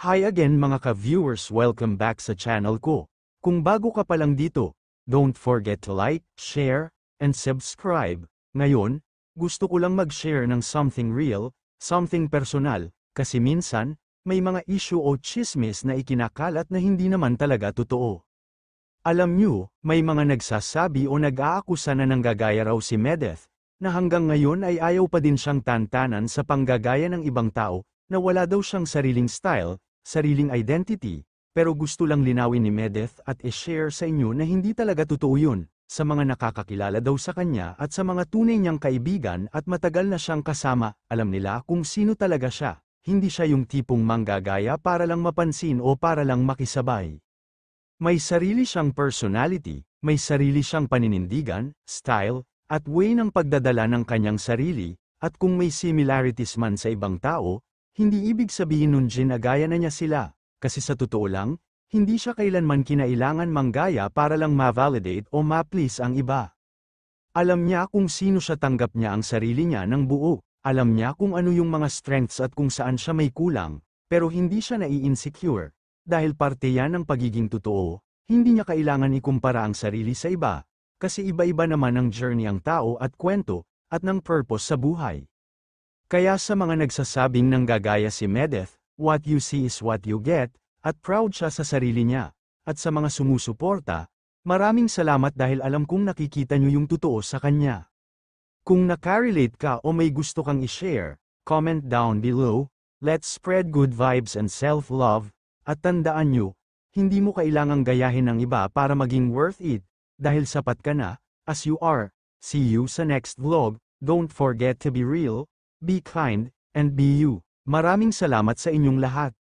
Hi again mga ka-viewers, welcome back sa channel ko. Kung bago ka pa lang dito, don't forget to like, share, and subscribe. Ngayon, gusto ko lang mag-share ng something real, something personal, kasi minsan, may mga issue o chismis na ikinakalat na hindi naman talaga totoo. Alam nyo, may mga nagsasabi o nag-aakusa na nanggagaya raw si Medeth, na hanggang ngayon ay ayaw pa din siyang tantanan sa panggagaya ng ibang tao, na wala daw siyang sariling style, sariling identity, pero gusto lang linawin ni Medeth at i-share sa inyo na hindi talaga totoo yun, sa mga nakakakilala daw sa kanya at sa mga tunay niyang kaibigan at matagal na siyang kasama, alam nila kung sino talaga siya, hindi siya yung tipong manggagaya para lang mapansin o para lang makisabay. May sarili siyang personality, may sarili siyang paninindigan, style, at way ng pagdadala ng kanyang sarili, at kung may similarities man sa ibang tao, hindi ibig sabihin nun ginagaya na niya sila, kasi sa totoo lang, hindi siya kailanman kinailangan manggaya para lang ma-validate o ma-please ang iba. Alam niya kung sino siya, tanggap niya ang sarili niya ng buo, alam niya kung ano yung mga strengths at kung saan siya may kulang, pero hindi siya nai-insecure. Dahil parte yan ng pagiging totoo, hindi niya kailangan ikumpara ang sarili sa iba, kasi iba-iba naman ang journey ang tao at kwento, at ng purpose sa buhay. Kaya sa mga nagsasabing nanggagaya si Medeth, what you see is what you get, at proud siya sa sarili niya, at sa mga sumusuporta, maraming salamat dahil alam kong nakikita niyo yung totoo sa kanya. Kung nakarelate ka o may gusto kang i-share, comment down below, let's spread good vibes and self-love. At tandaan nyo, hindi mo kailangang gayahin ng iba para maging worth it, dahil sapat ka na, as you are. See you sa next vlog, don't forget to be real, be kind, and be you. Maraming salamat sa inyong lahat.